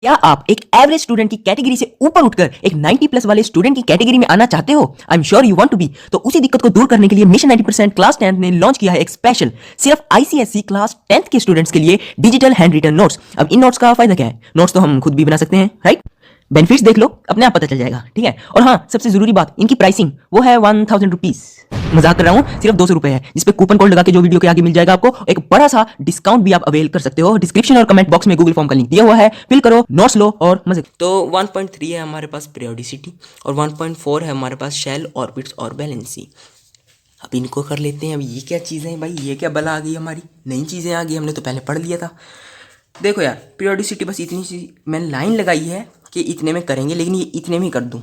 क्या आप एक एवरेज स्टूडेंट की कैटेगरी से ऊपर उठकर एक 90 प्लस वाले स्टूडेंट की कैटेगरी में आना चाहते हो? I am sure you want to be. तो उसी दिक्कत को दूर करने के लिए मिशन 90% क्लास 10th ने लॉन्च किया है एक स्पेशल सिर्फ आईसीएसई क्लास 10th के स्टूडेंट्स के लिए डिजिटल हैंड रिटन नोट्स। अब इन नोट्स का फायदा क्या है? नोट्स तो हम खुद भी बना सकते हैं, राइट? बेनिफिट्स देख लो, अपने आप पता चल जाएगा, ठीक है। और हाँ, सबसे जरूरी बात, इनकी प्राइसिंग वो है 1000 रुपीज। मजाक कर रहा हूँ, सिर्फ 200 रुपए है, जिसपे कूपन कोड लगा के जो वीडियो के आगे मिल जाएगा आपको एक बड़ा सा डिस्काउंट भी आप अवेल कर सकते हो। डिस्क्रिप्शन और कमेंट बॉक्स में गूगल फॉर्म का लिंक दिया हुआ है, फिल करो, नोट्स लो और मजे। तो 1.3 है हमारे पास पीरियोडिसिटी और 1.4 है हमारे पास शेल, ऑर्बिट्स और बैलेंसी। अब इनको कर लेते हैं। अब ये क्या चीज़ें हैं भाई, ये क्या बला आ गई, हमारी नई चीज़ें आ गई, हमने तो पहले पढ़ लिया था। देखो यार, पीरियोडिसिटी बस इतनी सी मैंने लाइन लगाई है कि इतने में करेंगे, लेकिन ये इतने में ही कर दूँ,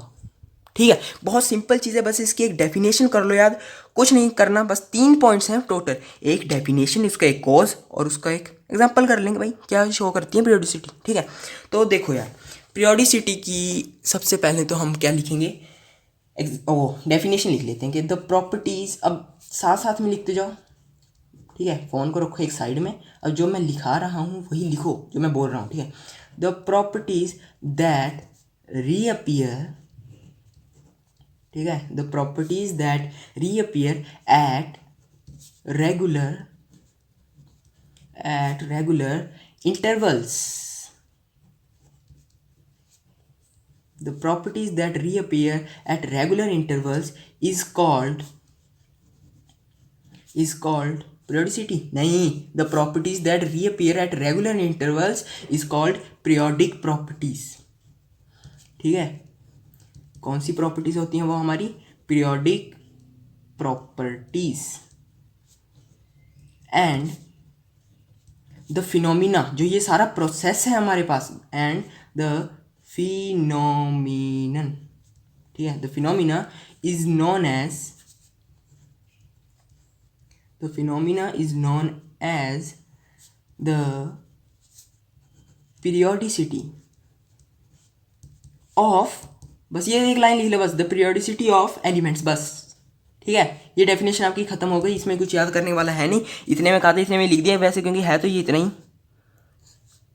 ठीक है। बहुत सिंपल चीज़ है, बस इसकी एक डेफिनेशन कर लो याद, कुछ नहीं करना, बस 3 पॉइंट्स हैं टोटल। एक डेफिनेशन, इसका एक कॉज और उसका एक एग्जांपल कर लेंगे भाई क्या शो करती है पीरियोडिसिटी, ठीक है। तो देखो यार, पीरियोडिसिटी की सबसे पहले तो हम क्या लिखेंगे, डेफिनेशन लिख लेते हैं कि द प्रॉपर्टीज, अब साथ साथ में लिखते जाओ, ठीक है। फ़ोन को रखो एक साइड में, अब जो मैं लिखा रहा हूँ वही लिखो जो मैं बोल रहा हूँ, ठीक है। द प्रॉपर्टीज दैट रीअपियर, ठीक है, the properties that reappear at regular intervals, the properties that reappear at regular intervals is called periodicity. नहीं, the properties that reappear at regular intervals is called periodic properties, ठीक है। कौन सी properties होती हैं वो हमारी periodic properties. And the phenomena, जो ये सारा प्रोसेस है हमारे पास, एंड द फिनोमिनन, ठीक है, the phenomena is known as, the phenomena is known as the periodicity of, बस ये एक लाइन लिख लो, बस द periodicity of elements, बस, ठीक है। ये डेफिनेशन आपकी खत्म हो गई, इसमें कुछ याद करने वाला है नहीं, इतने में कहा था इतने में लिख दिया वैसे, क्योंकि है तो ये इतना ही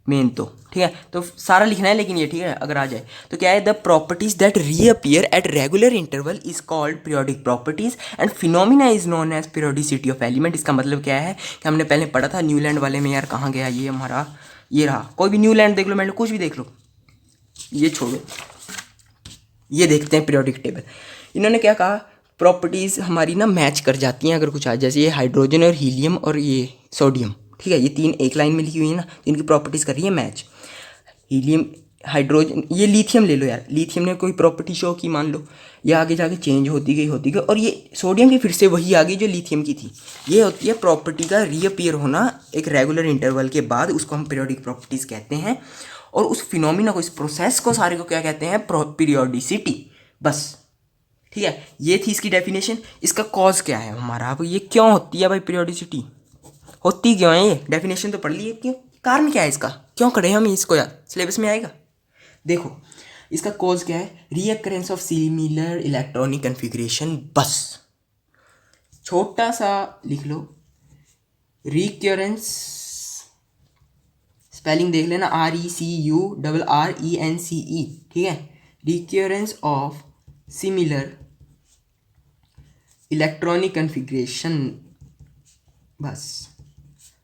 मेन, तो ठीक है। तो सारा लिखना है, लेकिन ये ठीक है अगर आ जाए तो क्या है, the properties that reappear at regular interval is called periodic properties and phenomena is known as periodicity of element. इसका मतलब क्या है कि हमने पहले पढ़ा था न्यूलैंड वाले में, यार कहाँ गया ये हमारा, ये रहा, कोई भी न्यूलैंड देख लो, मैंने कुछ भी देख लो, ये छोड़ो, ये देखते हैं पीरियोडिक टेबल। इन्होंने क्या कहा, प्रॉपर्टीज़ हमारी ना मैच कर जाती हैं अगर कुछ आ, जैसे ये हाइड्रोजन और हीलियम और ये सोडियम, ठीक है, ये तीन एक लाइन में लिखी हुई है ना, तो इनकी प्रॉपर्टीज़ कर रही है मैच। हीलियम, हाइड्रोजन, ये लिथियम ले लो यार, लिथियम ने कोई प्रॉपर्टी शो की, मान लो ये आगे जाके चेंज होती गई, और ये सोडियम की फिर से वही आ गई जो लिथियम की थी। ये होती है प्रॉपर्टी का रीअपियर होना एक रेगुलर इंटरवल के बाद, उसको हम पीरियोडिक प्रॉपर्टीज़ कहते हैं। और उस फिनोमिना को, इस प्रोसेस को सारे को क्या कहते हैं, पीरियोडिसिटी, बस, ठीक है। ये थी इसकी डेफिनेशन। इसका कॉज क्या है हमारा, अब ये क्यों होती है भाई पीरियोडिसिटी, होती क्यों है ये, डेफिनेशन तो पढ़ ली है, क्यों, कारण क्या है इसका, क्यों करें हम इसको, यार सिलेबस में आएगा। देखो इसका कॉज क्या है, recurrence of similar electronic configuration, बस छोटा सा लिख लो, रिक्योरेंस, स्पेलिंग देख लेना, RECURRENCE, ठीक है, recurrence of similar electronic configuration, बस।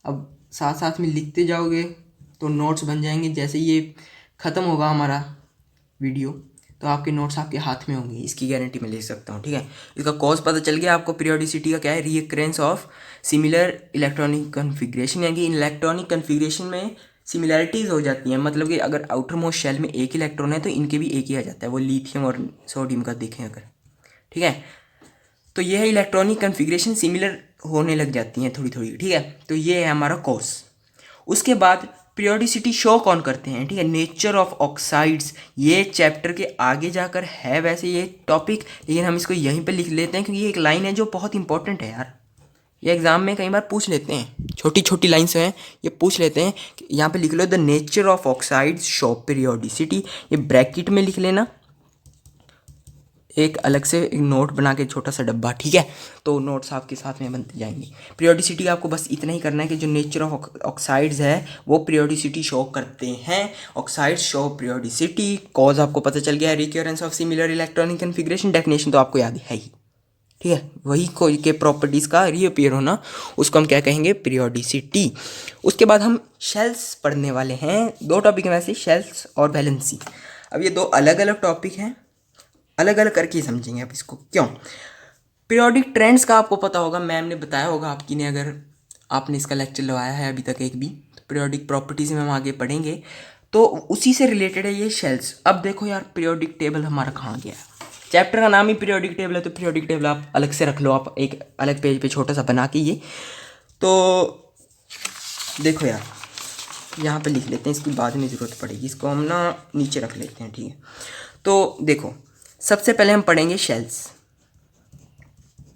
अब साथ साथ में लिखते जाओगे तो नोट्स बन जाएंगे, जैसे ये ख़त्म होगा हमारा वीडियो तो आपके नोट्स आपके हाथ में होंगे, इसकी गारंटी मैं ले सकता हूँ, ठीक है। इसका कॉज पता चल गया आपको, पीरियोडिसिटी का क्या है, recurrence of similar electronic configuration, यानी कि इलेक्ट्रॉनिक कन्फिग्रेशन में सिमिलैरिटीज़ हो जाती हैं, मतलब कि अगर आउटर मोस्ट शेल में एक इलेक्ट्रॉन है तो इनके भी एक ही आ जाता है, वो लिथियम और सोडियम का देखें अगर, ठीक है। तो ये है इलेक्ट्रॉनिक कन्फिग्रेशन सिमिलर होने लग जाती हैं थोड़ी थोड़ी, ठीक है। तो ये है हमारा कॉज। उसके बाद पीरियोडिसिटी शो कौन करते हैं, ठीक है, नेचर ऑफ ऑक्साइड्स, ये चैप्टर के आगे जाकर है वैसे ये टॉपिक, लेकिन हम इसको यहीं पे लिख लेते हैं क्योंकि ये एक लाइन है जो बहुत इंपॉर्टेंट है यार, ये एग्जाम में कई बार पूछ लेते हैं, छोटी छोटी लाइन्स हैं ये पूछ लेते हैं। यहाँ पे लिख लो the nature of oxides show periodicity, ये ब्रैकेट में लिख लेना, एक अलग से एक नोट बना के छोटा सा डब्बा, ठीक है। तो नोट्स आपके साथ में बनते जाएंगे। पीरियोडिसिटी आपको बस इतना ही करना है कि जो नेचर ऑफ ऑक्साइड्स है वो पीरियोडिसिटी शो करते हैं। ऑक्साइड्स शो पीरियोडिसिटी, कॉज आपको पता चल गया है, recurrence of similar electronic configuration, definition तो आपको याद है ही, ठीक है। वही कोई के प्रॉपर्टीज़ का रीअपीयर होना, उसको हम क्या कहेंगे, पीरियोडिसिटी। उसके बाद हम शेल्स पढ़ने वाले हैं। 2 टॉपिक हैं वैसे, शेल्स और वैलेंसी। अब ये 2 अलग अलग टॉपिक हैं, अलग अलग करके समझेंगे आप इसको। क्यों? पीरियोडिक ट्रेंड्स का आपको पता होगा, मैम ने बताया होगा आपकी ने, अगर आपने इसका लेक्चर लगाया है अभी तक एक भी। तो पीरियोडिक प्रॉपर्टीज़ में हम आगे पढ़ेंगे, तो उसी से रिलेटेड है ये शेल्स। अब देखो यार, पीरियोडिक टेबल हमारा कहाँ गया? चैप्टर का नाम ही पीरियोडिक टेबल है, तो पीरियोडिक टेबल आप अलग से रख लो, आप एक अलग पेज पे छोटा सा बना के ये। तो देखो यार, यहाँ पे लिख लेते हैं, इसकी बाद में ज़रूरत पड़ेगी, इसको हम ना नीचे रख लेते हैं, ठीक है। तो देखो, सबसे पहले हम पढ़ेंगे शेल्स।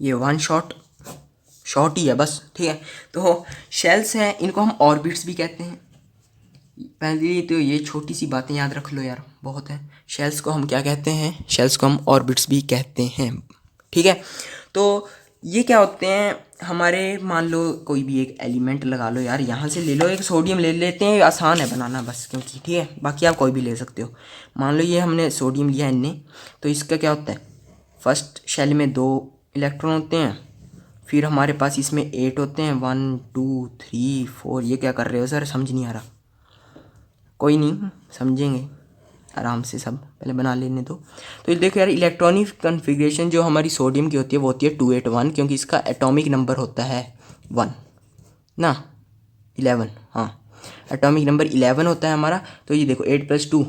ये 1 शॉर्ट ही है बस, ठीक है। तो शेल्स हैं, इनको हम ऑर्बिट्स भी कहते हैं। पहले तो ये छोटी सी बातें याद रख लो यार, बहुत है। शेल्स को हम क्या कहते हैं? शेल्स को हम ऑर्बिट्स भी कहते हैं, ठीक है। तो ये क्या होते हैं हमारे, मान लो कोई भी एक एलिमेंट लगा लो यार, यहाँ से ले लो, एक सोडियम ले लेते हैं, आसान है बनाना बस, क्योंकि ठीक है, बाकी आप कोई भी ले सकते हो। मान लो ये हमने सोडियम लिया Na, तो इसका क्या होता है, फर्स्ट शेल में 2 इलेक्ट्रॉन होते हैं, फिर हमारे पास इसमें 8 होते हैं, 1 2 3 4। ये क्या कर रहे हो सर, समझ नहीं आ रहा? कोई नहीं, समझेंगे आराम से, सब पहले बना लेने दो। तो ये देखो यार, इलेक्ट्रॉनिक कन्फिग्रेशन जो हमारी सोडियम की होती है वो होती है 281, क्योंकि इसका एटॉमिक नंबर होता है 1 ना, 11, हाँ, एटॉमिक नंबर 11 होता है हमारा। तो ये देखो 8 + 2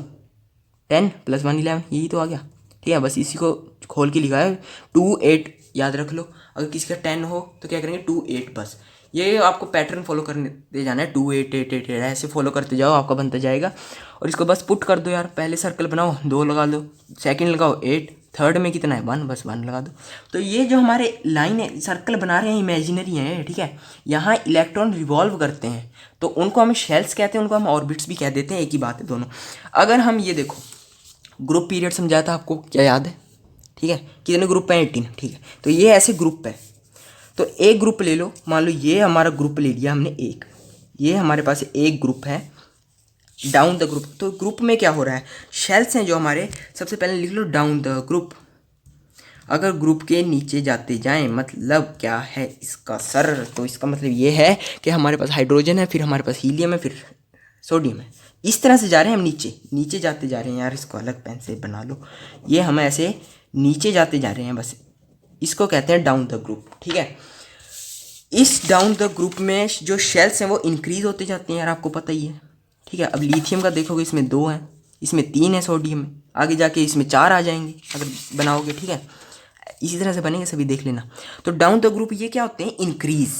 10 + 1 11, यही तो आ गया, ठीक है। बस इसी को खोल के लिखा है 2 8, याद रख लो। अगर किसी का 10 हो तो क्या करेंगे, 2 8, बस ये आपको पैटर्न फॉलो करने दे जाना है, 2 8 8 8 8, ऐसे फॉलो करते जाओ, आपका बनता जाएगा। और इसको बस पुट कर दो यार, पहले सर्कल बनाओ, 2 लगा दो, सेकंड लगाओ 8, थर्ड में कितना है 1, बस 1 लगा दो। तो ये जो हमारे लाइन है, सर्कल बना रहे हैं, इमेजिनरी है, ठीक है। यहाँ इलेक्ट्रॉन रिवॉल्व करते हैं, तो उनको हम शेल्स कहते हैं, उनको हम ऑर्बिट्स भी कह देते हैं, एक ही बात है दोनों। अगर हम ये देखो, ग्रुप पीरियड समझाया था आपको, क्या याद है? ठीक है, कितने ग्रुप हैं? 18, ठीक है। तो ये ऐसे ग्रुप है, तो एक ग्रुप ले लो, मान लो ये हमारा ग्रुप ले लिया हमने एक, ये हमारे पास एक ग्रुप है, डाउन द ग्रुप। तो ग्रुप में क्या हो रहा है, शेल्स हैं जो हमारे, सबसे पहले लिख लो डाउन द ग्रुप। अगर ग्रुप के नीचे जाते जाएं, मतलब क्या है इसका सर? तो इसका मतलब ये है कि हमारे पास हाइड्रोजन है, फिर हमारे पास हीलियम है, फिर सोडियम है, इस तरह से जा रहे हैं हम नीचे नीचे जाते जा रहे हैं यार। इसको अलग पेन से बना लो, ये हम ऐसे नीचे जाते जा रहे हैं, बस इसको कहते हैं डाउन द ग्रुप, ठीक है। इस डाउन द ग्रुप में जो शेल्स हैं वो इंक्रीज होते जाते हैं यार, आपको पता ही है, ठीक है। अब लिथियम का देखोगे, इसमें 2 हैं, इसमें 3 है सोडियम में, आगे जाके इसमें 4 आ जाएंगे अगर बनाओगे, ठीक है। इसी तरह से बनेंगे, सभी देख लेना। तो डाउन द ग्रुप ये क्या होते हैं, इंक्रीज।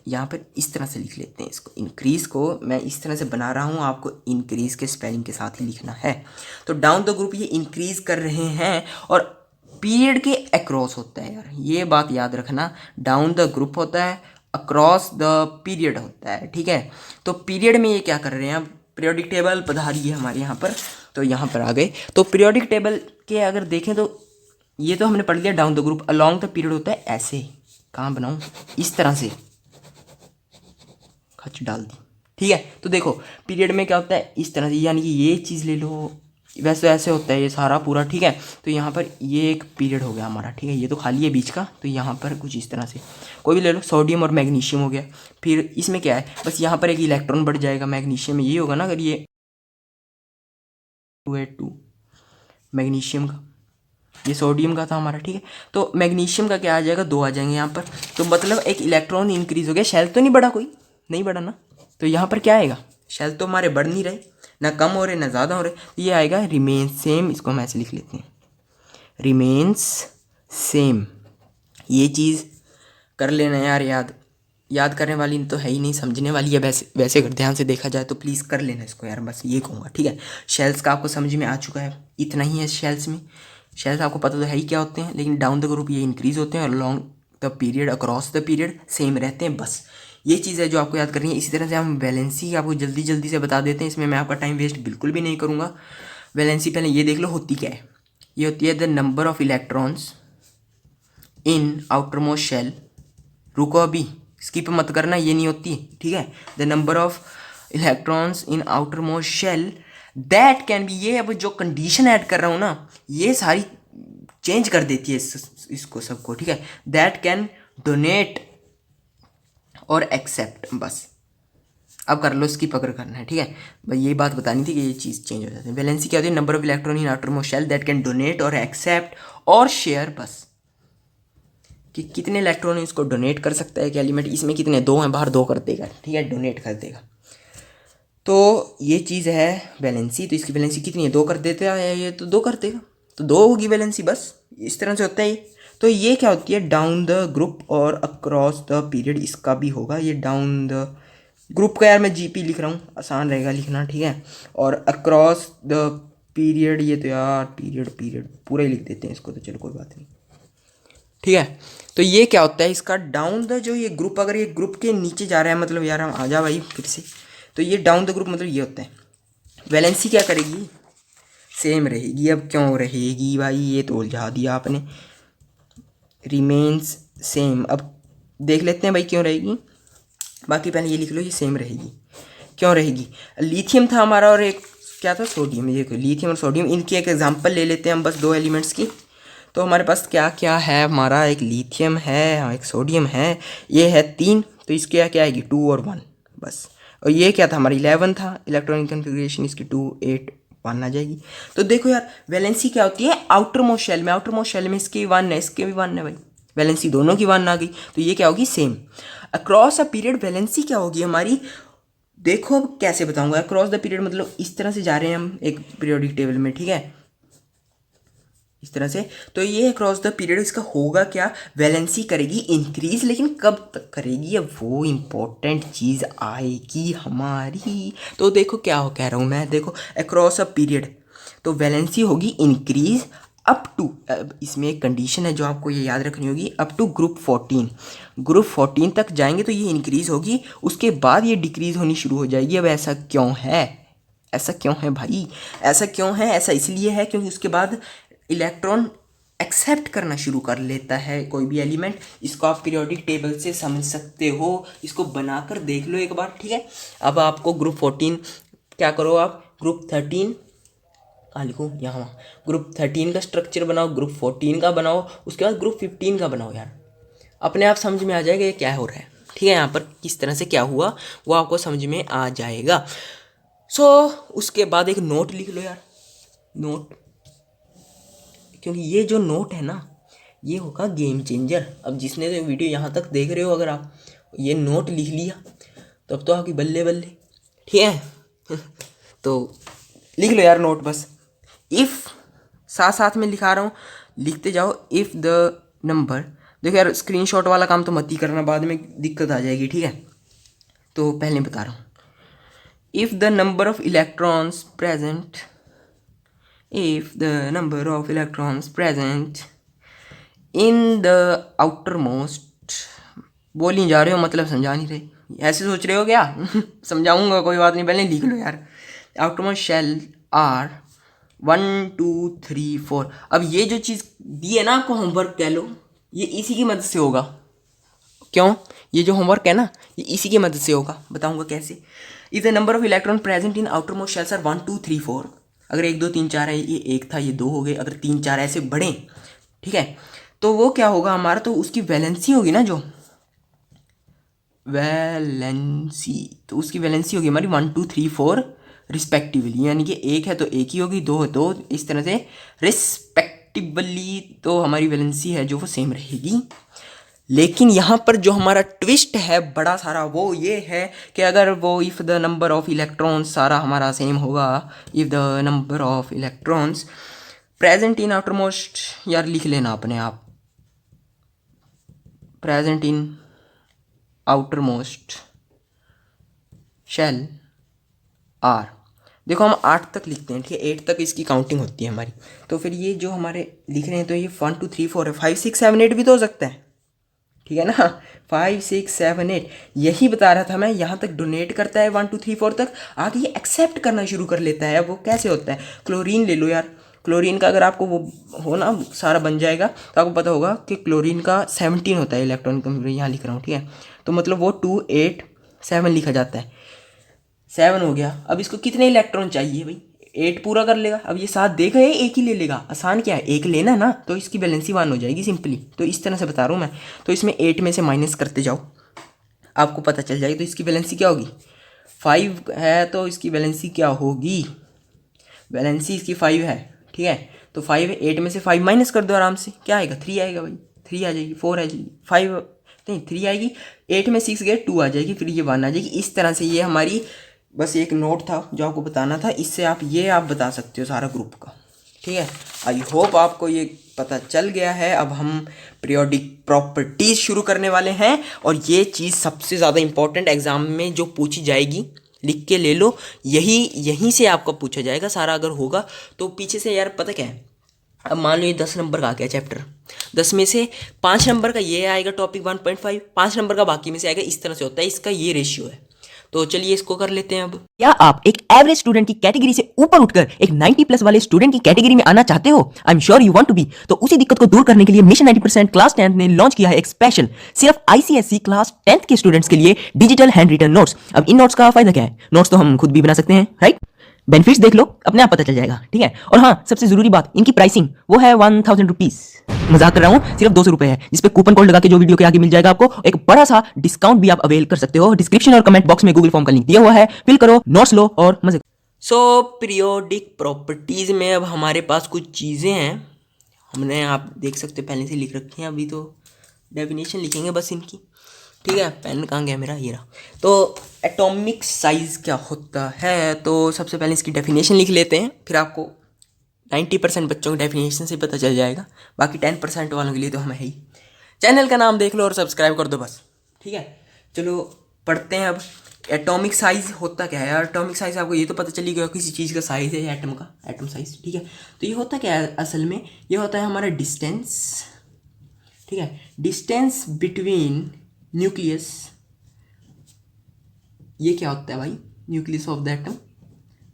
यहाँ पर इस तरह से लिख लेते हैं इसको, इंक्रीज को मैं इस तरह से बना रहा हूँ, आपको इंक्रीज के स्पेलिंग के साथ ही लिखना है। तो डाउन द ग्रुप ये इंक्रीज कर रहे हैं, और पीरियड के अक्रॉस होता है यार, ये बात याद रखना। डाउन द ग्रुप होता है, अक्रॉस द पीरियड होता है, ठीक है। तो पीरियड में ये क्या कर रहे हैं, पीरियोडिक टेबल पधारी है हमारे यहाँ पर, तो यहाँ पर आ गए। तो पीरियोडिक टेबल के अगर देखें तो ये तो हमने पढ़ लिया, down the group. Along the period होता है ऐसे, कहाँ बनाऊँ, इस तरह से खच डाल दी, ठीक है। तो देखो पीरियड में क्या होता है, इस तरह से, यानी कि ये चीज़ ले लो, वैसे ऐसे होता है ये सारा पूरा, ठीक है। तो यहाँ पर ये एक पीरियड हो गया हमारा, ठीक है। ये तो खाली है बीच का, तो यहाँ पर कुछ इस तरह से कोई भी ले लो, सोडियम और मैग्नीशियम हो गया। फिर इसमें क्या है, बस यहाँ पर एक इलेक्ट्रॉन बढ़ जाएगा, मैग्नीशियम में ये होगा ना, अगर ये 282 मैग्नीशियम का, ये सोडियम का था हमारा, ठीक है। तो मैग्नीशियम का क्या आ जाएगा, 2 आ जाएंगे यहाँ पर। तो मतलब एक इलेक्ट्रॉन इंक्रीज हो गया, शेल तो नहीं बढ़ा, कोई नहीं बढ़ा ना। तो यहाँ पर क्या आएगा, शेल तो हमारे बढ़ नहीं रहे, ना कम हो रहे ना ज़्यादा हो रहे, ये आएगा रिमेन्स सेम। इसको हम ऐसे लिख लेते हैं, रिमेन्स सेम। ये चीज़ कर लेना यार, याद करने वाली तो है ही नहीं, समझने वाली है। वैसे अगर ध्यान से देखा जाए तो प्लीज़ कर लेना इसको यार, बस ये कहूँगा, ठीक है। शेल्स का आपको समझ में आ चुका है, इतना ही है शेल्स में। शेल्स आपको पता तो है ही क्या होते हैं, लेकिन डाउन द ग्रुप ये इंक्रीज होते हैं, और long the period across the period same रहते हैं, बस ये चीज़ है जो आपको याद करनी है। इसी तरह से हम वैलेंसी आपको जल्दी जल्दी से बता देते हैं, इसमें मैं आपका टाइम वेस्ट बिल्कुल भी नहीं करूँगा। वैलेंसी पहले ये देख लो होती क्या है, ये होती है the number of electrons in outer most shell. रुको अभी, स्किप मत करना, ये नहीं होती, ठीक है। The number of electrons in outer most shell that can be, ये अब जो कंडीशन ऐड कर रहा हूँ ना, ये सारी चेंज कर देती है इसको सबको, ठीक है। दैट कैन डोनेट और एक्सेप्ट, बस अब कर लो, स्किप अगर करना है, ठीक है। भाई ये बात बतानी थी कि ये चीज़ चेंज हो जाती है। वैलेंसी क्या होती है? Number of electron in outer most shell that can donate और एक्सेप्ट और शेयर, बस कि कितने इलेक्ट्रॉन इसको डोनेट कर सकता है कि एलिमेंट, इसमें कितने, 2 हैं, बाहर 2 कर देगा, ठीक है, डोनेट कर देगा। तो ये चीज़ है वैलेंसी। तो इसकी वैलेंसी कितनी है? 2 कर देता है ये, तो 2 कर देगा, तो 2 होगी वैलेंसी, बस इस तरह से होता है ये। तो ये क्या होती है? डाउन द ग्रुप और अक्रॉस द पीरियड, इसका भी होगा ये डाउन द ग्रुप का, यार मैं जीपी लिख रहा हूँ, आसान रहेगा लिखना, ठीक है। और अक्रॉस द पीरियड, ये तो यार पीरियड पूरा ही लिख देते हैं इसको, तो चलो कोई बात नहीं, ठीक है। तो ये क्या होता है इसका? डाउन द, जो ये ग्रुप, अगर ये ग्रुप के नीचे जा रहा है, मतलब यार हम आ जा भाई फिर से, तो ये डाउन द ग्रुप मतलब ये होता है। वैलेंसी क्या करेगी? सेम रहेगी। अब क्यों रहेगी भाई? ये तो उलझा दिया आपने। रिमेन्स सेम, अब देख लेते हैं भाई क्यों रहेगी। बाकी पहले ये लिख लो, ये सेम रहेगी। क्यों रहेगी? लिथियम था हमारा और एक क्या था? सोडियम। ये लिथियम और सोडियम, इनकी एक एग्जांपल ले लेते हैं हम, बस 2 एलिमेंट्स की। तो हमारे पास क्या क्या है? हमारा एक लिथियम है, एक सोडियम है, ये है 3, तो इसके क्या आएगी? 2 और 1, बस। और ये क्या था? हमारा 11 था, इलेक्ट्रॉनिक कन्फिग्रेशन इसकी 2 8 1 आ जाएगी। तो देखो यार, वैलेंसी क्या होती है? आउटर मोस्ट शेल में, आउटर मोस्ट शेल में इसके 1 है, इसके भी 1 है भाई, वैलेंसी दोनों की 1 आ गई, तो ये क्या होगी? Same. Across a period valency क्या होगी हमारी? देखो अब कैसे बताऊंगा। अक्रॉस द पीरियड मतलब इस तरह से जा रहे हैं हम एक पीरियोडिक टेबल में, ठीक है, इस तरह से। तो ये अक्रॉस द पीरियड इसका होगा क्या? वैलेंसी करेगी इंक्रीज, लेकिन कब तक करेगी? अब वो इंपॉर्टेंट चीज़ आएगी हमारी। तो देखो क्या हो कह रहा हूँ मैं, देखो अक्रॉस अ पीरियड, तो वैलेंसी होगी इंक्रीज अप टू, इसमें एक कंडीशन है जो आपको ये याद रखनी होगी, अप टू ग्रुप 14। ग्रुप 14 तक जाएंगे तो ये इंक्रीज होगी, उसके बाद ये डिक्रीज होनी शुरू हो जाएगी। अब ऐसा क्यों है? ऐसा क्यों है भाई? ऐसा क्यों है? ऐसा इसलिए है क्योंकि उसके बाद इलेक्ट्रॉन एक्सेप्ट करना शुरू कर लेता है कोई भी एलिमेंट। इसको आप पीरियोडिक टेबल से समझ सकते हो, इसको बनाकर देख लो एक बार, ठीक है। अब आपको ग्रुप 14 क्या करो, आप ग्रुप 13 कहाँ लिखूँ, यहाँ, ग्रुप 13 का स्ट्रक्चर बनाओ, ग्रुप 14 का बनाओ, उसके बाद ग्रुप 15 का बनाओ यार, अपने आप समझ में आ जाएगा ये क्या हो रहा है, ठीक है। यहाँ पर किस तरह से क्या हुआ वो आपको समझ में आ जाएगा। उसके बाद एक नोट लिख लो यार, नोट, क्योंकि ये जो नोट है ना, ये होगा गेम चेंजर। अब जिसने तो वीडियो यहाँ तक देख रहे हो, अगर आप ये नोट लिख लिया तब तो आपकी बल्ले बल्ले, ठीक है। तो लिख लो यार नोट, बस इफ़, साथ साथ में लिखा रहा हूँ, लिखते जाओ। इफ़ द नंबर, देखो यार स्क्रीनशॉट वाला काम तो मत ही करना, बाद में दिक्कत आ जाएगी, ठीक है। तो पहले बता रहा हूँ, if the number of electrons present, if the number of electrons present in the outermost, बोल नहीं जा रहे हो मतलब समझा नहीं रहे, ऐसे सोच रहे हो क्या? समझाऊंगा, कोई बात नहीं, पहले लिख लो यार। outermost shell are 1 2 3 4। अब ये जो चीज़ दी है ना आपको, होमवर्क कह लो, ये इसी की मदद से होगा। क्यों? ये जो होमवर्क है ना, ये इसी की मदद से होगा, बताऊंगा कैसे। If the number of electron present in outermost shells are 1 2 3 4, अगर 1 2 3 4 है, ये 1 था, ये 2 हो गए, अगर 3 4 ऐसे बढ़े, ठीक है, तो वो क्या होगा हमारा, तो उसकी वैलेंसी होगी ना, जो वैलेंसी, तो उसकी वैलेंसी होगी हमारी 1 2 3 4 रिस्पेक्टिवली, यानी कि 1 है तो 1 ही होगी, 2 है 2, इस तरह से रिस्पेक्टिवली। तो हमारी वैलेंसी है जो वो सेम रहेगी। लेकिन यहाँ पर जो हमारा ट्विस्ट है बड़ा सारा, वो ये है कि अगर वो if the number of electrons सारा हमारा सेम होगा, if the number of electrons present in outermost, यार लिख लेना अपने आप, present in outermost shell are, देखो हम 8 तक लिखते हैं, ठीक है, 8 तक इसकी काउंटिंग होती है हमारी। तो फिर ये जो हमारे लिख रहे हैं, तो ये 1 2 3 4 है, 5 6 7 8 भी तो हो सकता है, ठीक है ना। 5 6 7 8 यही बता रहा था मैं, यहाँ तक डोनेट करता है 1 2 3 4 तक, आगे ये एक्सेप्ट करना शुरू कर लेता है। अब वो कैसे होता है? क्लोरीन ले लो यार, क्लोरीन का अगर आपको वो हो ना सारा बन जाएगा तो आपको पता होगा कि क्लोरीन का 17 होता है इलेक्ट्रॉन कंप्यूटर, यहाँ लिख रहा हूँ, ठीक है। तो मतलब वो 2 8 7 लिखा जाता है। 7 हो गया। अब इसको कितने इलेक्ट्रॉन चाहिए भाई, 8 पूरा कर लेगा। अब ये 7 देगा ये एक ही ले लेगा, आसान क्या है, एक लेना ना, तो इसकी वैलेंसी 1 हो जाएगी सिंपली। तो इस तरह से बता रहा हूँ मैं। तो इसमें 8 में से माइनस करते जाओ, आपको पता चल जाएगी। तो इसकी वैलेंसी क्या होगी, 5 है, तो इसकी वैलेंसी क्या होगी, वैलेंसी इसकी 5 है, ठीक है। तो 5 8 में से 5 माइनस कर दो आराम से, क्या आएगा, 3 आएगा भाई, 3 आ जाएगी, 4 आ जाएगी, 5 नहीं 3 आएगी, 8 में 6 गए 2 आ जाएगी, फिर ये 1 आ जाएगी। इस तरह से ये हमारी बस एक नोट था जो आपको बताना था। इससे आप बता सकते हो सारा ग्रुप का, ठीक है। आई होप आपको ये पता चल गया है। अब हम पीरियोडिक प्रॉपर्टीज शुरू करने वाले हैं, और ये चीज़ सबसे ज़्यादा इंपॉर्टेंट एग्जाम में जो पूछी जाएगी, लिख के ले लो, यहीं से आपको पूछा जाएगा सारा। अगर होगा तो पीछे से यार पता क्या है, अब मान लो ये 10 नंबर का आ गया चैप्टर, 10 में से 5 नंबर का ये आएगा टॉपिक 1.5, 5 नंबर का बाकी में से आएगा। इस तरह से होता है, इसका ये रेशियो है। तो चलिए इसको कर लेते हैं। अब क्या आप एक एवरेज स्टूडेंट की कैटेगरी से ऊपर उठकर एक 90 प्लस वाले स्टूडेंट की कैटेगरी में आना चाहते हो? I am sure you want to be. तो उसी दिक्कत को दूर करने के लिए मिशन 90% क्लास 10 ने लॉन्च किया है एक स्पेशल सिर्फ आईसीएसई क्लास 10 के स्टूडेंट्स के लिए डिजिटल हैंड रिटन नोट्स। अब इन नोट्स का फायदा क्या है, नोट्स तो हम खुद भी बना सकते हैं, राइट। बेनिफिट्स देख लो, अपने आप पता चल जाएगा, ठीक है। और हाँ, सबसे जरूरी बात, इनकी प्राइसिंग वो है 1000 रुपीज, मजाक कर रहा हूँ, सिर्फ 200 रुपए है, जिसपे कूपन कोड लगा के जो वीडियो के आगे मिल जाएगा आपको एक बड़ा सा डिस्काउंट भी आप अवेल कर सकते हो। डिस्क्रिप्शन और कमेंट बॉक्स में गूगल फॉर्म का लिंक दिया हुआ है, फिल करो, नोट्स लो और मजे। सो पीरियोडिक प्रॉपर्टीज में अब हमारे पास कुछ चीज़ें हैं, हमने आप देख सकते हो पहले से लिख रखी हैं। अभी तो डेफिनेशन लिखेंगे बस इनकी, ठीक है। पेन कहाँ गया मेरा, ये रहा। तो एटॉमिक साइज क्या होता है, तो सबसे पहले इसकी डेफिनेशन लिख लेते हैं, फिर आपको 90% बच्चों की डेफिनेशन से पता चल जाएगा, बाकी 10% वालों के लिए तो हम है ही। चैनल का नाम देख लो और सब्सक्राइब कर दो बस, ठीक है। चलो पढ़ते हैं अब। एटॉमिक साइज होता क्या है यार, एटॉमिक साइज आपको ये तो पता चली गया किसी चीज़ का साइज है, एटम का एटम साइज, ठीक है। तो ये होता क्या है असल में, ये होता है हमारा डिस्टेंस, ठीक है, डिस्टेंस बिटवीन न्यूक्लियस। ये क्या होता है भाई, न्यूक्लियस ऑफ द एटम,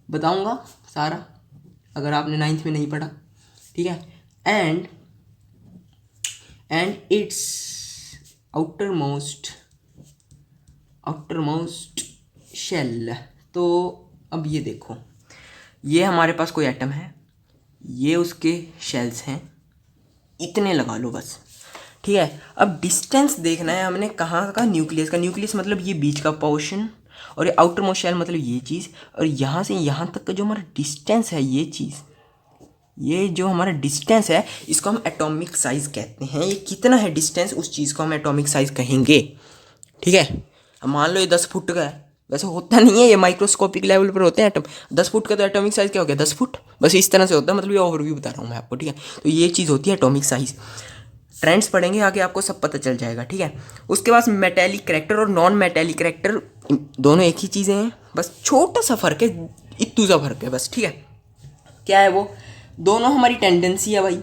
बताऊंगा सारा अगर आपने 9th में नहीं पढ़ा, ठीक है। And it's outer most shell. तो अब ये देखो, ये हमारे पास कोई एटम है, ये उसके शेल्स हैं, इतने लगा लो बस, ठीक है। अब डिस्टेंस देखना है हमने कहाँ का, न्यूक्लियस का। न्यूक्लियस मतलब ये बीच का पोर्शन, और ये आउटर मोस्ट शेल मतलब ये चीज़, और यहाँ से यहाँ तक का जो हमारा डिस्टेंस है, ये चीज़, ये जो हमारा डिस्टेंस है, इसको हम एटॉमिक साइज कहते हैं। ये कितना है डिस्टेंस, उस चीज़ को हम एटॉमिक साइज कहेंगे, ठीक है। अब मान लो ये 10 फुट का है, वैसे होता नहीं है, ये माइक्रोस्कोपिक लेवल पर होते हैं एटम। 10 फुट का तो एटॉमिक साइज क्या हो गया, 10 फुट, बस इस तरह से होता है, मतलब ये ओवरव्यू बता रहा हूँ मैं आपको, ठीक है। तो ये चीज़ होती है एटॉमिक साइज। ट्रेंड्स पढ़ेंगे आगे, आपको सब पता चल जाएगा, ठीक है। उसके बाद मेटेलिक करैक्टर और नॉन मेटेलिक करैक्टर, दोनों एक ही चीज़ें हैं, बस छोटा सा फर्क है, इतू सा फर्क है बस, ठीक है। क्या है वो, दोनों हमारी टेंडेंसी है भाई,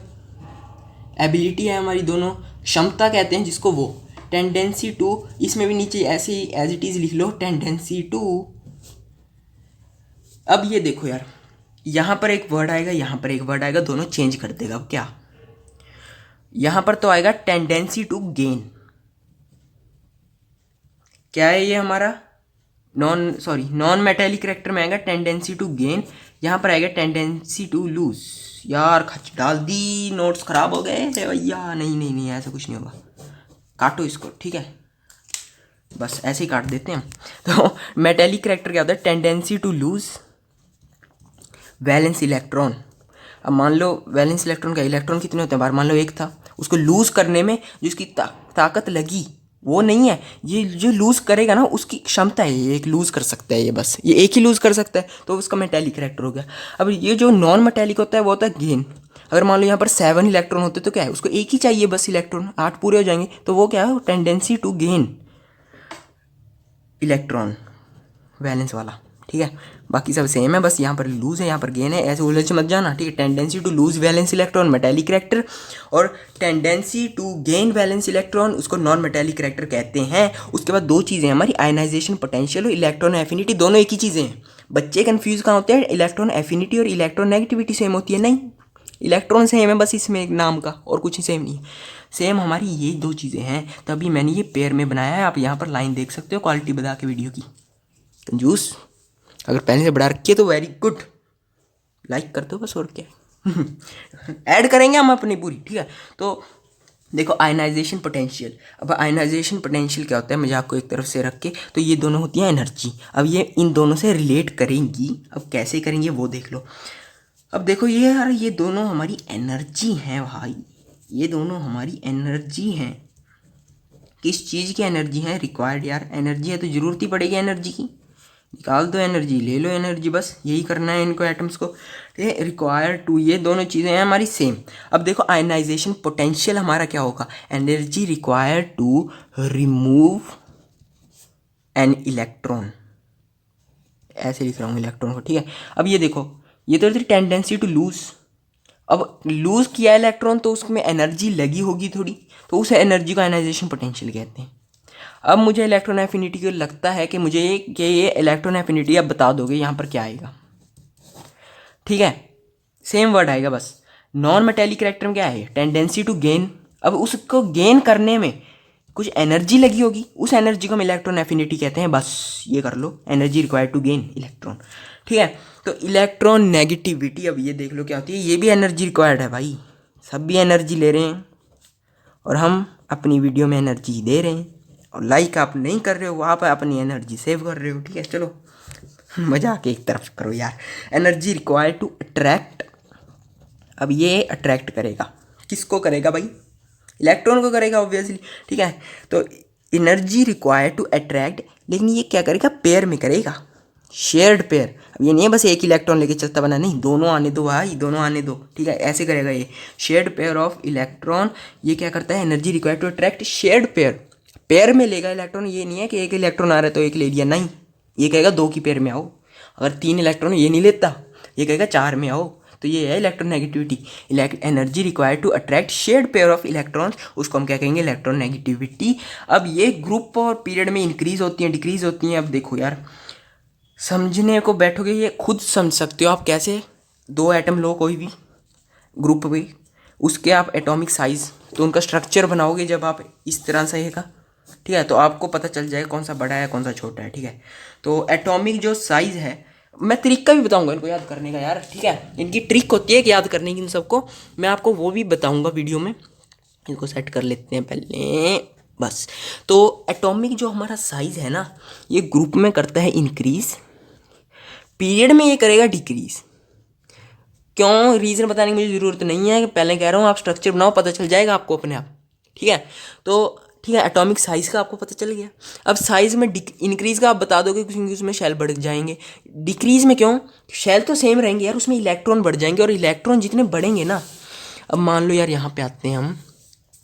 एबिलिटी है हमारी, दोनों क्षमता कहते हैं जिसको, वो टेंडेंसी टू, इसमें भी नीचे ऐसे ही एज इट इज़ लिख लो, टेंडेंसी टू। अब ये देखो यार, यहाँ पर एक वर्ड आएगा, यहाँ पर एक वर्ड आएगा, दोनों चेंज कर देगा। अब क्या, यहाँ पर तो आएगा टेंडेंसी टू गेन, क्या है ये हमारा, नॉन मेटेलिक करैक्टर में आएगा टेंडेंसी टू गेन, यहाँ पर आएगा टेंडेंसी टू लूज। यार खच डाल दी, नोट्स खराब हो गए भैया, नहीं ऐसा कुछ नहीं होगा, काटो इसको, ठीक है, बस ऐसे ही काट देते हैं। तो मेटेलिक करैक्टर क्या होता है, tendency to lose valence electron. अब मान लो वैलेंस इलेक्ट्रॉन का इलेक्ट्रॉन कितने होते हैं बार, मान लो एक था, उसको लूज करने में जो इसकी ताकत लगी वो नहीं है, ये जो लूज करेगा ना उसकी क्षमता है, ये एक लूज कर सकता है, ये बस ये एक ही लूज कर सकता है, तो उसका मेटेलिक करैक्टर हो गया। अब ये जो नॉन मेटेलिक होता है वो होता है गेन। अगर मान लो यहाँ पर 7 इलेक्ट्रॉन होते तो क्या है, उसको एक ही चाहिए बस इलेक्ट्रॉन, 8 पूरे हो जाएंगे, तो वो क्या है, tendency to gain electron, valence वाला, ठीक है। बाकी सब सेम है, बस यहाँ पर लूज है, यहाँ पर गेन है, ऐसे उलझ मत जाना, ठीक है। Tendency to lose valence electron metallic character, और tendency to gain valence electron उसको नॉन मेटेलिक करैक्टर कहते हैं। उसके बाद 2 चीज़ें हमारी, आयनाइजेशन पोटेंशियल और इलेक्ट्रॉन एफिनिटी, दोनों एक ही चीज़ें हैं। बच्चे कंफ्यूज कहाँ होते हैं, इलेक्ट्रॉन एफिनिटी और इलेक्ट्रॉन नेगेटिविटी सेम होती है, नहीं, इलेक्ट्रॉन सेम है बस इसमें एक नाम का, और कुछ सेम नहीं है। सेम हमारी ये दो चीज़ें हैं, तभी मैंने ये पेयर में बनाया है। आप यहाँ पर लाइन देख सकते हो क्वालिटी बता के वीडियो की। कंजूस, अगर पहले से बढ़ा रखी है तो वेरी गुड, लाइक कर दो बस, और क्या ऐड करेंगे हम अपनी पूरी, ठीक है। तो देखो आयनाइजेशन पोटेंशियल। अब आयनाइजेशन पोटेंशियल क्या होता है, मुझे आपको एक तरफ से रख के, तो ये दोनों होती हैं एनर्जी। अब ये इन दोनों से रिलेट करेंगी, अब कैसे करेंगे वो देख लो। अब देखो ये यार, ये दोनों हमारी एनर्जी हैं भाई, ये दोनों हमारी एनर्जी हैं। किस चीज़ की एनर्जी है? रिक्वायर्ड यार, एनर्जी है तो ज़रूरत ही पड़ेगी एनर्जी की। निकाल दो एनर्जी, ले लो एनर्जी, बस यही करना है इनको एटम्स को, ठीक है। रिक्वायर्ड टू, ये दोनों चीज़ें हैं हमारी सेम। अब देखो आयनाइजेशन पोटेंशियल हमारा क्या होगा, energy required to remove an electron, ऐसे लिख रहा हूँ इलेक्ट्रॉन को, ठीक है। अब ये देखो, ये तो टेंडेंसी टू लूज, अब लूज किया इलेक्ट्रॉन तो उसमें एनर्जी लगी होगी थोड़ी, तो उस एनर्जी को आयनाइजेशन पोटेंशियल कहते हैं। अब मुझे इलेक्ट्रॉन एफिनिटी को लगता है कि मुझे ये इलेक्ट्रॉन एफिनिटी अब बता दोगे यहाँ पर क्या आएगा, ठीक है। सेम वर्ड आएगा बस। नॉन मेटेलिक करैक्टर में क्या है, टेंडेंसी टू गेन। अब उसको गेन करने में कुछ एनर्जी लगी होगी, उस एनर्जी को हम इलेक्ट्रॉन एफिनिटी कहते हैं, बस ये कर लो, energy required to gain electron, ठीक है। तो इलेक्ट्रॉन नेगेटिविटी, अब ये देख लो क्या होती है, ये भी एनर्जी रिक्वायर्ड है भाई, सब भी एनर्जी ले रहे हैं, और हम अपनी वीडियो में एनर्जी दे रहे हैं, और लाइक आप नहीं कर रहे हो, आप अपनी एनर्जी सेव कर रहे हो, ठीक है। चलो मजाक एक तरफ करो यार। एनर्जी रिक्वायर्ड टू अट्रैक्ट, अब ये अट्रैक्ट करेगा, किसको करेगा भाई, इलेक्ट्रॉन को करेगा ऑब्वियसली, ठीक है। तो एनर्जी रिक्वायर्ड टू अट्रैक्ट, लेकिन ये क्या करेगा, पेयर में करेगा, शेयर्ड पेयर। अब ये नहीं है बस एक इलेक्ट्रॉन लेके चलता बना, नहीं, दोनों आने दो भाई, दोनों आने दो, ठीक है, ऐसे करेगा ये शेयर्ड पेयर ऑफ इलेक्ट्रॉन। ये क्या करता है, energy required to attract shared pair, pair में लेगा इलेक्ट्रॉन। ये नहीं है कि एक इलेक्ट्रॉन आ रहा है तो एक ले लिया, नहीं, ये कहेगा दो की पेयर में आओ। अगर 3 इलेक्ट्रॉन, ये नहीं लेता, ये कहेगा 4 में आओ। तो ये है electronegativity, energy required to attract shared pair of electrons, उसको हम क्या कहेंगे, इलेक्ट्रोनेगेटिविटी। अब ये ग्रुप और पीरियड में इंक्रीज होती हैं, डिक्रीज होती हैं। अब देखो यार, समझने को बैठोगे ये खुद समझ सकते हो आप कैसे। 2 एटम लो कोई भी ग्रुप में, उसके आप एटॉमिक साइज, तो उनका स्ट्रक्चर बनाओगे जब आप इस तरह से का, ठीक है, तो आपको पता चल जाएगा कौन सा बड़ा है कौन सा छोटा है, ठीक है। तो एटॉमिक जो साइज है, मैं तरीका भी बताऊंगा इनको याद करने का यार, ठीक है। इनकी ट्रिक होती है कि याद करने की, इन सबको मैं आपको वो भी बताऊंगा वीडियो में। इनको सेट कर लेते हैं पहले, बस। तो एटॉमिक जो हमारा साइज है ना, ये ग्रुप में करता है इंक्रीज, पीरियड में ये करेगा डिक्रीज। क्यों, रीज़न बताने की मुझे ज़रूरत नहीं है, पहले कह रहा हूँ, आप स्ट्रक्चर बनाओ, पता चल जाएगा आपको अपने आप, ठीक है। तो ठीक है, एटॉमिक साइज़ का आपको पता चल गया। अब साइज़ में इंक्रीज़ का आप बता दोगे क्योंकि उसमें शेल बढ़ जाएंगे। डिक्रीज़ में क्यों, शेल तो सेम रहेंगे यार, उसमें इलेक्ट्रॉन बढ़ जाएंगे, और इलेक्ट्रॉन जितने बढ़ेंगे ना, अब मान लो यार यहाँ पे आते हैं हम,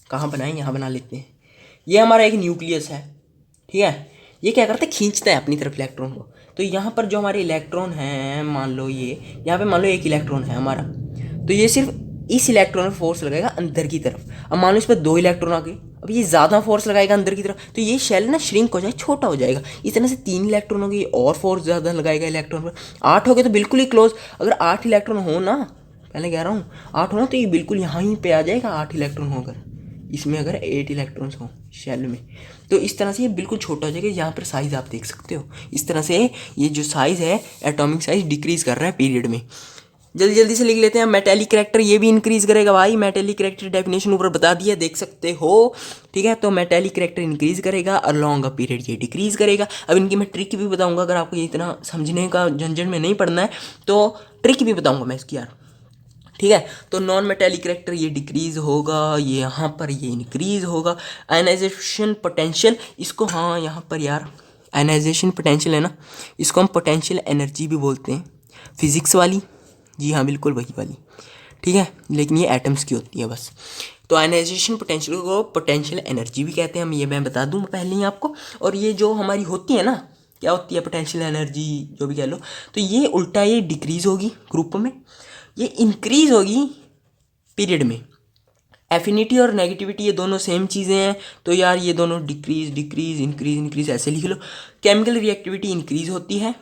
कहाँ बनाएं, यहाँ बना लेते हैं। ये हमारा एक न्यूक्लियस है, ठीक है। ये क्या करता है, खींचता है अपनी तरफ इलेक्ट्रॉन को। तो यहाँ पर जो हमारे इलेक्ट्रॉन हैं, मान लो ये यहाँ पे मान लो एक इलेक्ट्रॉन है हमारा, तो ये सिर्फ इस इलेक्ट्रॉन पर फोर्स लगाएगा अंदर की तरफ। अब मान लो इस पर 2 इलेक्ट्रॉन आ गए, अब ये ज़्यादा फोर्स लगाएगा अंदर की तरफ, तो ये शेल ना श्रिंक हो जाए, छोटा हो जाएगा। इस तरह से 3 इलेक्ट्रॉन हो गए, और फोर्स ज़्यादा लगाएगा इलेक्ट्रॉन पर। 8 हो गए तो बिल्कुल ही क्लोज। अगर 8 इलेक्ट्रॉन हो ना, पहले कह रहा हूँ 8 हो ना, तो ये बिल्कुल यहाँ ही पे आ जाएगा 8 इलेक्ट्रॉन होकर। इसमें अगर 8 इलेक्ट्रॉन्स हो शेल में, तो इस तरह से ये बिल्कुल छोटा हो जाएगा। यहाँ पर साइज़ आप देख सकते हो, इस तरह से ये जो साइज़ है एटॉमिक साइज डिक्रीज़ कर रहा है पीरियड में। जल्दी जल्दी से लिख लेते हैं। मेटेलिक करैक्टर ये भी इंक्रीज करेगा भाई, मेटेलिक करैक्टर डेफिनेशन ऊपर बता दिया, देख सकते हो, ठीक है। तो मेटेलिक करैक्टर इंक्रीज करेगा और लॉन्ग अ पीरियड ये डिक्रीज करेगा। अब इनकी मैं ट्रिक भी बताऊंगा, अगर आपको ये इतना समझने का झंझट में नहीं पड़ना है तो ट्रिक भी बताऊंगा मैं इसकी यार, ठीक है। तो नॉन मेटेलिक करैक्टर ये डिक्रीज होगा, ये यहाँ पर ये इंक्रीज होगा। आयनाइजेशन पोटेंशियल, इसको हाँ यहाँ पर यार आयनाइजेशन पोटेंशियल है ना, इसको हम पोटेंशियल एनर्जी भी बोलते हैं, फिजिक्स वाली, जी हाँ बिल्कुल वही वाली, ठीक है। लेकिन ये एटम्स की होती है बस। तो आयनाइजेशन पोटेंशियल को पोटेंशियल एनर्जी भी कहते हैं हम, ये मैं बता दूँ पहले ही आपको। और ये जो हमारी होती है ना, क्या होती है पोटेंशियल एनर्जी जो भी कह लो, तो ये उल्टा ये डिक्रीज होगी ग्रुप में, ये इंक्रीज होगी पीरियड में। एफिनिटी और नेगेटिविटी ये दोनों सेम चीज़ें हैं, तो यार ये दोनों डिक्रीज डिक्रीज इंक्रीज इंक्रीज ऐसे लिख लो। केमिकल रिएक्टिविटी इंक्रीज होती है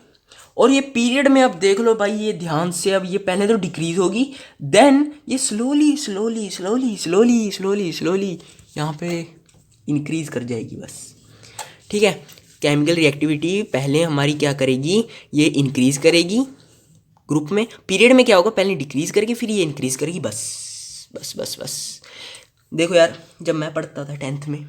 और ये पीरियड में अब देख लो भाई, ये ध्यान से, अब ये पहले तो डिक्रीज होगी, देन ये slowly slowly slowly slowly slowly slowly यहाँ पे इंक्रीज कर जाएगी बस। ठीक है, केमिकल रिएक्टिविटी पहले हमारी क्या करेगी, ये इंक्रीज करेगी ग्रुप में, पीरियड में क्या होगा, पहले डिक्रीज करेगी फिर ये इंक्रीज करेगी, बस बस बस बस। देखो यार, जब मैं पढ़ता था 10th में,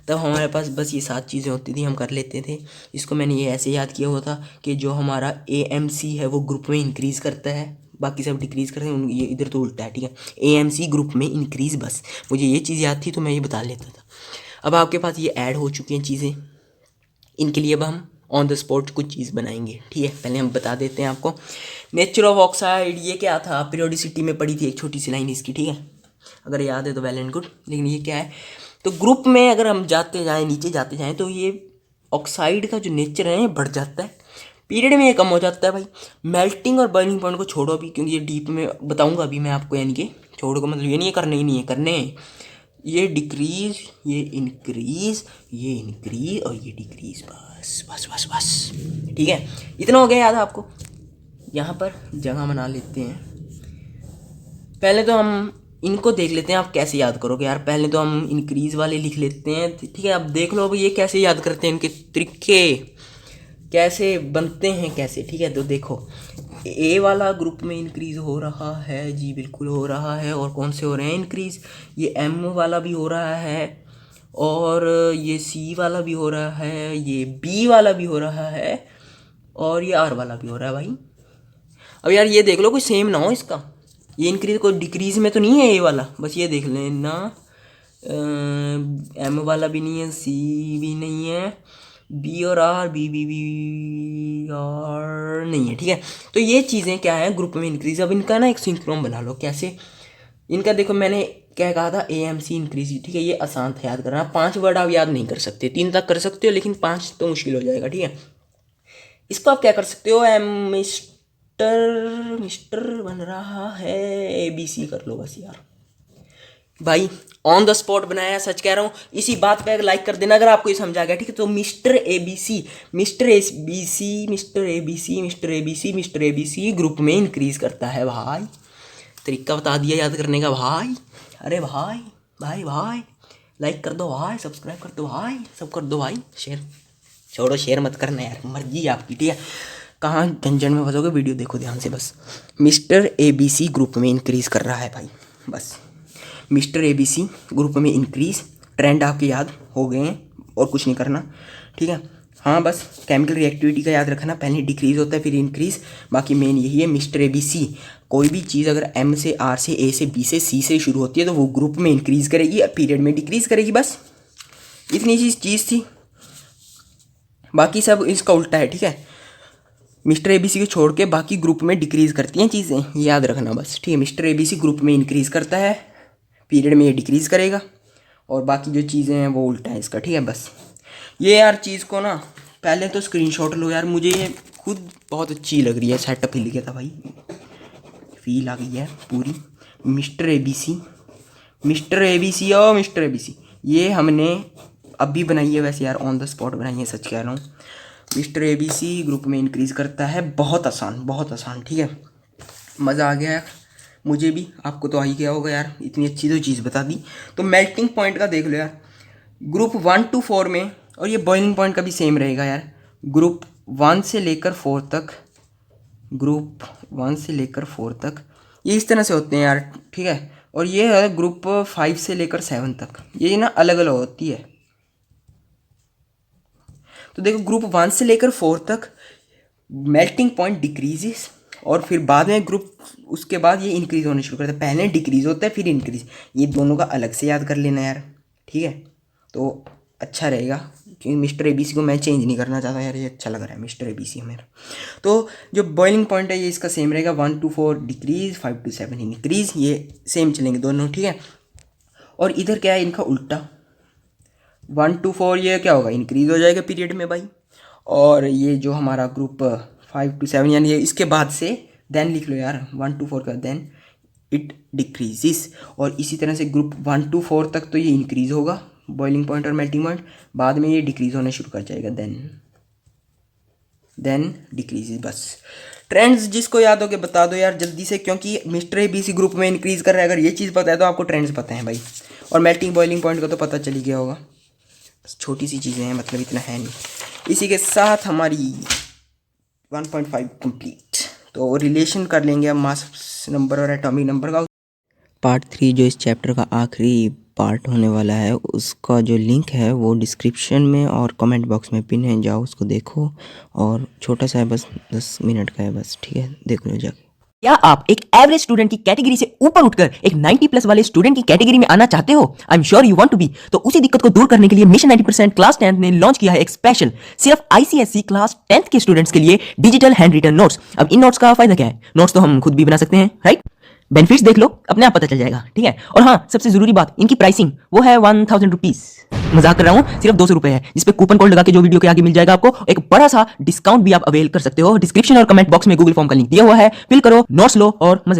तब हमारे पास बस ये 7 चीज़ें होती थी, हम कर लेते थे। इसको मैंने ये ऐसे याद किया हुआ था कि जो हमारा AMC है वो ग्रुप में इंक्रीज़ करता है, बाकी सब डिक्रीज़ करते हैं, ये इधर तो उल्टा है। ठीक है, AMC ग्रुप में इंक्रीज़, बस मुझे ये चीज़ याद थी तो मैं ये बता लेता था। अब आपके पास ये ऐड हो चुकी हैं चीज़ें, इनके लिए अब हम ऑन द स्पॉट कुछ चीज़ बनाएंगे। ठीक है, पहले हम बता देते हैं आपको नेचर ऑफ ऑक्साइड। ये क्या था, पीरियोडिसिटी में पढ़ी थी एक छोटी सी लाइन इसकी। ठीक है, अगर याद है तो वेल एंड गुड, लेकिन ये क्या है, तो ग्रुप में अगर हम जाते जाएँ, नीचे जाते जाएँ, तो ये ऑक्साइड का जो नेचर है बढ़ जाता है, पीरियड में ये कम हो जाता है भाई। मेल्टिंग और बॉइलिंग पॉइंट को छोड़ो अभी, क्योंकि ये डीप में बताऊंगा अभी मैं आपको, यानी कि छोड़ो का मतलब ये नहीं है करने ही नहीं है, करने ये डिक्रीज, ये इंक्रीज, ये इंक्रीज और ये डिक्रीज, बस बस बस बस। ठीक है, इतना हो गया याद है आपको। यहाँ पर जगह बना लेते हैं, पहले तो हम इनको देख लेते हैं आप कैसे याद करोगे यार। पहले तो हम इंक्रीज वाले लिख लेते हैं। ठीक है, अब देख लो अब ये कैसे याद करते हैं, इनके तरीके कैसे बनते हैं कैसे। ठीक है, तो देखो ए वाला ग्रुप में इंक्रीज हो रहा है जी, बिल्कुल हो रहा है। और कौन से हो रहे हैं इंक्रीज, ये M वाला भी हो रहा है, और ये C वाला भी हो रहा है, ये B वाला भी हो रहा है, और ये R वाला भी हो रहा है भाई। अब यार ये देख लो कोई सेम ना हो इसका, ये इंक्रीज कोई डिक्रीज में तो नहीं है ये वाला, बस ये देख लेना। M वाला भी नहीं है, C भी नहीं है, B और R, B R नहीं है। ठीक है, तो ये चीज़ें क्या है ग्रुप में इंक्रीज। अब इनका ना एक सिंक्रोम बना लो, कैसे, इनका देखो मैंने क्या कहा था, AMC इंक्रीज। ठीक है, ये आसान था याद करना, 5 वर्ड आप याद नहीं कर सकते, 3 तक कर सकते हो, लेकिन 5 तो मुश्किल हो जाएगा। ठीक है, इसको आप क्या कर सकते हो, मिस्टर बन रहा है, ABC कर लो बस यार भाई, ऑन द स्पॉट बनाया, सच कह रहा हूँ। इसी बात पे लाइक कर देना अगर आपको ये समझ आ गया। ठीक है, तो mister ABC, mister ABC, mister ABC, mister ABC, mister ABC group में इंक्रीज करता है भाई। तरीका बता दिया याद करने का भाई। अरे भाई भाई भाई, लाइक कर दो भाई, सब्सक्राइब कर दो भाई, सब कर दो भाई, शेयर छोड़ो, शेयर मत करना यार, मर्जी है आपकी। ठीक है, कहाँ झंझट में फंसोगे, वीडियो देखो ध्यान से बस। मिस्टर ABC ग्रुप में इंक्रीज कर रहा है भाई, बस मिस्टर ABC ग्रुप में इंक्रीज, ट्रेंड आपके याद हो गए हैं और कुछ नहीं करना। ठीक है, हाँ बस केमिकल रिएक्टिविटी का याद रखना, पहले डिक्रीज होता है फिर इंक्रीज, बाकी मेन यही है। मिस्टर ABC कोई भी चीज़ अगर M से R से A से B से C से शुरू होती है तो वो ग्रुप में इंक्रीज करेगी और पीरियड में डिक्रीज करेगी, बस इतनी चीज़ थी, बाकी सब इसका उल्टा है। ठीक है, मिस्टर ABC को छोड़ के बाकी ग्रुप में डिक्रीज करती हैं चीज़ें, ये याद रखना बस। ठीक है, मिस्टर ABC ग्रुप में इंक्रीज करता है, पीरियड में ये डिक्रीज करेगा, और बाकी जो चीज़ें हैं वो उल्टा है इसका। ठीक है, बस ये यार चीज़ को ना पहले तो स्क्रीनशॉट लो यार, मुझे ये खुद बहुत अच्छी लग रही है, सेटअप हिल गया था भाई, फील आ गई है पूरी। मिस्टर ABC, मिस्टर ABC और मिस्टर ABC ये हमने अभी बनाई है वैसे यार, ऑन द स्पॉट बनाई है, सच कह रहा हूँ। मिस्टर ABC ग्रुप में इंक्रीज करता है, बहुत आसान बहुत आसान। ठीक है, मज़ा आ गया यार, मुझे भी, आपको तो आ ही गया होगा यार, इतनी अच्छी तो चीज़ बता दी। तो मेल्टिंग पॉइंट का देख लो यार, ग्रुप 1 to 4 में, और ये बॉइलिंग पॉइंट का भी सेम रहेगा यार, ग्रुप 1 से लेकर 4 तक, ग्रुप 1 से लेकर 4 तक ये इस तरह से होते हैं यार। ठीक है, और ये है ग्रुप 5 से लेकर 7 तक, ये ना अलग अलग होती है। तो देखो ग्रुप 1 से लेकर 4 तक मेल्टिंग पॉइंट डिक्रीजेस, और फिर बाद में ग्रुप, उसके बाद ये इंक्रीज होने शुरू करता है, पहले डिक्रीज होता है फिर इंक्रीज, ये दोनों का अलग से याद कर लेना यार। ठीक है, तो अच्छा रहेगा, क्योंकि मिस्टर ABC को मैं चेंज नहीं करना चाहता यार, ये अच्छा लग रहा है मिस्टर ABC मेरा। तो जो बॉइलिंग पॉइंट है ये इसका सेम रहेगा, 1 to 4 डिक्रीज, 5 to 7 इंक्रीज, ये सेम चलेंगे दोनों। ठीक है, और इधर क्या है इनका उल्टा, 1 to 4 ये क्या होगा, इंक्रीज हो जाएगा पीरियड में भाई, और ये जो हमारा ग्रुप 5 to 7 यानी ये इसके बाद से देन लिख लो यार, 1 to 4 का देन इट डिक्रीजिस, और इसी तरह से ग्रुप 1 to 4 तक तो ये इंक्रीज होगा बॉइलिंग पॉइंट और मेल्टिंग पॉइंट, बाद में ये डिक्रीज होना शुरू कर जाएगा देन। Then decrease. बस ट्रेंड्स जिसको याद हो के बता दो यार जल्दी से, क्योंकि मिस्टर एबीसी ग्रुप में इंक्रीज कर रहा है। अगर ये चीज़ पता है तो आपको ट्रेंड्स पता है भाई। और मेल्टिंग बॉइलिंग पॉइंट का तो पता चल ही गया होगा। बस छोटी सी चीज़ें हैं, मतलब इतना है नहीं। इसी के साथ हमारी 1.5 कंप्लीट। तो रिलेशन कर लेंगे अब मास नंबर और एटॉमिक नंबर का। पार्ट 3 जो इस चैप्टर का आखिरी पार्ट होने वाला है, उसका जो लिंक है वो डिस्क्रिप्शन में और कमेंट बॉक्स में पिन है, जाओ उसको देखो। और छोटा सा है, बस 10 मिनट का है बस, ठीक है, देख लो जाके। क्या आप एक एवरेज स्टूडेंट की कैटेगरी से ऊपर उठकर एक 90 प्लस वाले स्टूडेंट की कैटेगरी में आना चाहते हो? I am sure you want to be. तो उसी दिक्कत को दूर करने के लिए मिशन 90% क्लास 10th ने लॉन्च किया है एक स्पेशल सिर्फ आईसीएसई क्लास 10th के स्टूडेंट्स के लिए डिजिटल हैंड रिटन नोट्स। अब इन नोट्स का फायदा क्या है? नोट्स तो हम खुद भी बना सकते हैं, राइट? बेनिफिट्स देख लो, अपने आप पता चल जाएगा, ठीक है। और हाँ, सबसे जरूरी बात, इनकी प्राइसिंग वो है 1000 रुपीज। मजाक कर रहा हूँ, सिर्फ 200 रुपए है, जिसपे कूपन कोड लगा के जो वीडियो के आगे मिल जाएगा आपको एक बड़ा सा डिस्काउंट भी आप अवेल कर सकते हो। डिस्क्रिप्शन और कमेंट बॉक्स में गूगल फॉर्म का लिंक दिया हुआ है, फिल करो, नोट्स लो और मजे